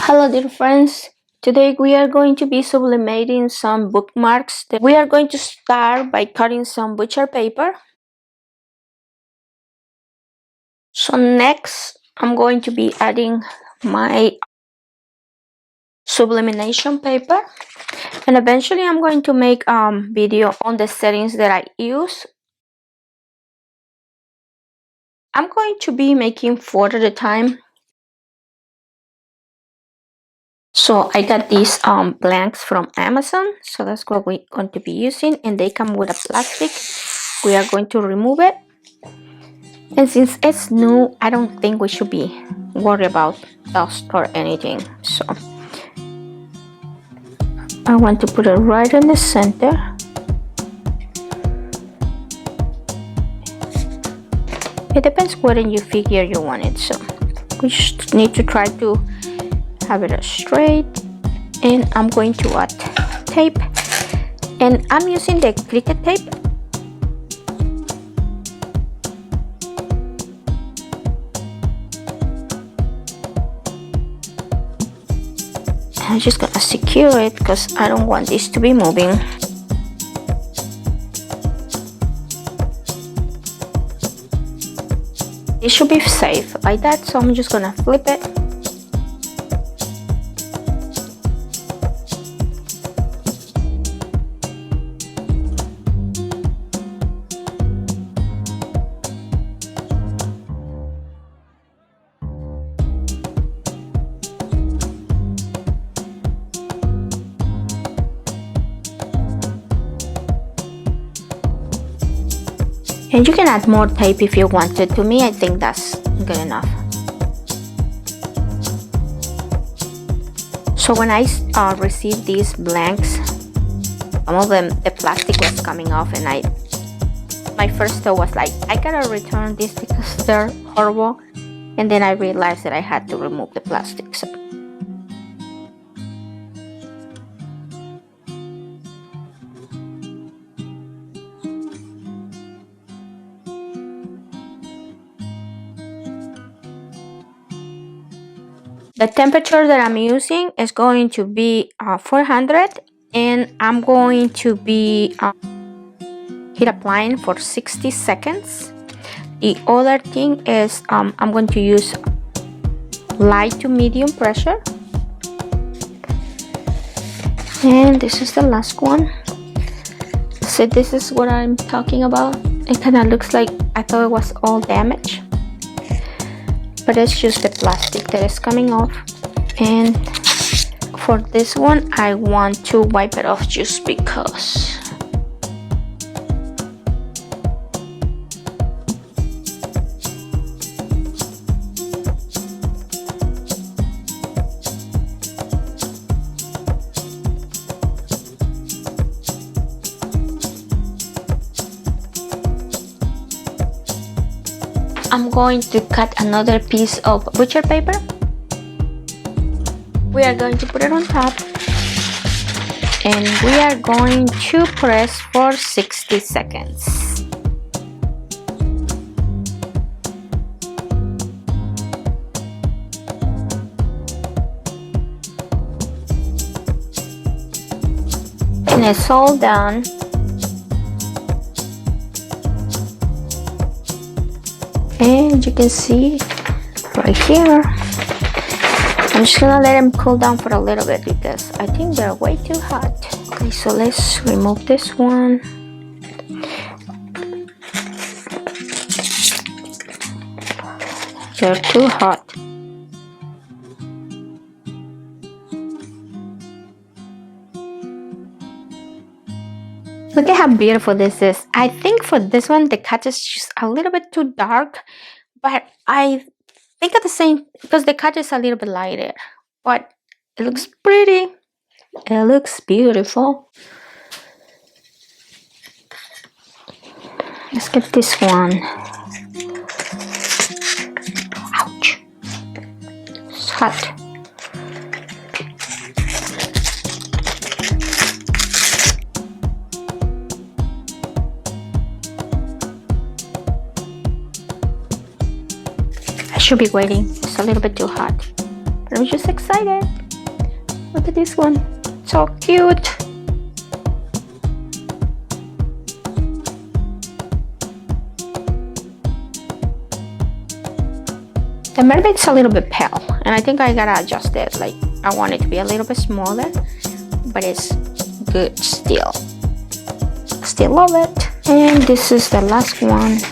Hello dear friends, today we are going to be sublimating some bookmarks. We are going to start by cutting some butcher paper. So next I'm going to be adding my sublimation paper, and eventually I'm going to make a video on the settings that I use. I'm going to be making 4 at a time. So I got these blanks from Amazon, so that's what we're going to be using, and they come with a plastic. We are going to remove it, and since it's new, I don't think we should be worried about dust or anything. So I want to put it right in the center. It depends whether you figure you want it, so we just need to try to have it straight. And I'm going to add tape, and I'm using the Cricut tape. I'm just gonna secure it because I don't want this to be moving. It should be safe like that, so I'm just gonna flip it. And you can add more tape if you wanted. To me, I think that's good enough. So when I received these blanks, some of them, the plastic was coming off, and my first thought was like, I gotta return this because they're horrible. And then I realized that I had to remove the plastic. So the temperature that I'm using is going to be 400, and I'm going to be heat applying for 60 seconds. The other thing is I'm going to use light to medium pressure. And this is the last one. So this is what I'm talking about. It kind of looks like I thought it was all damaged, but it's just the plastic that is coming off. And for this one, I want to wipe it off just because. I'm going to cut another piece of butcher paper. We are going to put it on top, and we are going to press for 60 seconds. And it's all done. And you can see right here, I'm just gonna let them cool down for a little bit because I think they're way too hot. Okay, so let's remove this one. They're too hot. Look at how beautiful this is. I think for this one, the cut is just a little bit too dark, but I think at the same, because the cut is a little bit lighter, but it looks pretty. It looks beautiful. Let's get this one. Ouch. It's hot. I should be waiting. It's a little bit too hot. But I'm just excited. Look at this one, so cute. The mermaid's a little bit pale, and I think I gotta adjust it. Like, I want it to be a little bit smaller, but it's good still. Still love it. And this is the last one.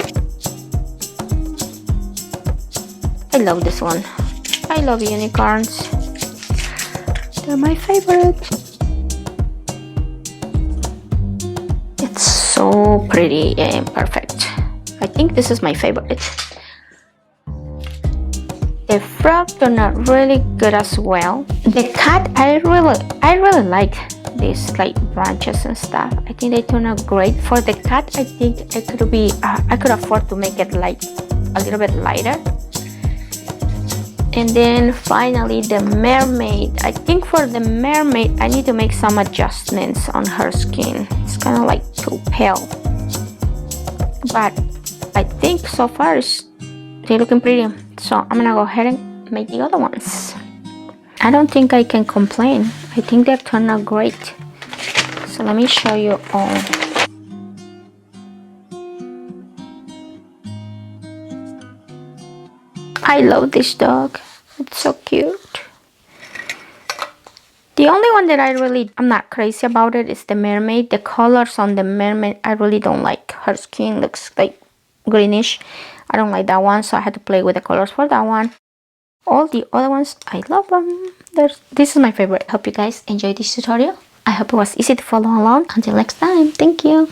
I love this one. I love unicorns. They're my favorite. It's so pretty and perfect. I think this is my favorite. The frog turned out really good as well. The cat, I really like these like branches and stuff. I think they turn out great. For the cat, I think it could be I could afford to make it like a little bit lighter. And then finally the mermaid. I think for the mermaid I need to make some adjustments on her skin. It's kind of like too pale, but I think so far they're looking pretty. So I'm gonna go ahead and make the other ones. I don't think I can complain. I think they turned out great. So let me show you all. I love this dog. It's so cute. The only one that I'm not crazy about it is the mermaid. The colors on the mermaid, I really don't like. Her skin looks like greenish. I don't like that one, so I had to play with the colors for that one. All the other ones, I love them. This is my favorite. Hope you guys enjoyed this tutorial. I hope it was easy to follow along. Until next time, thank you.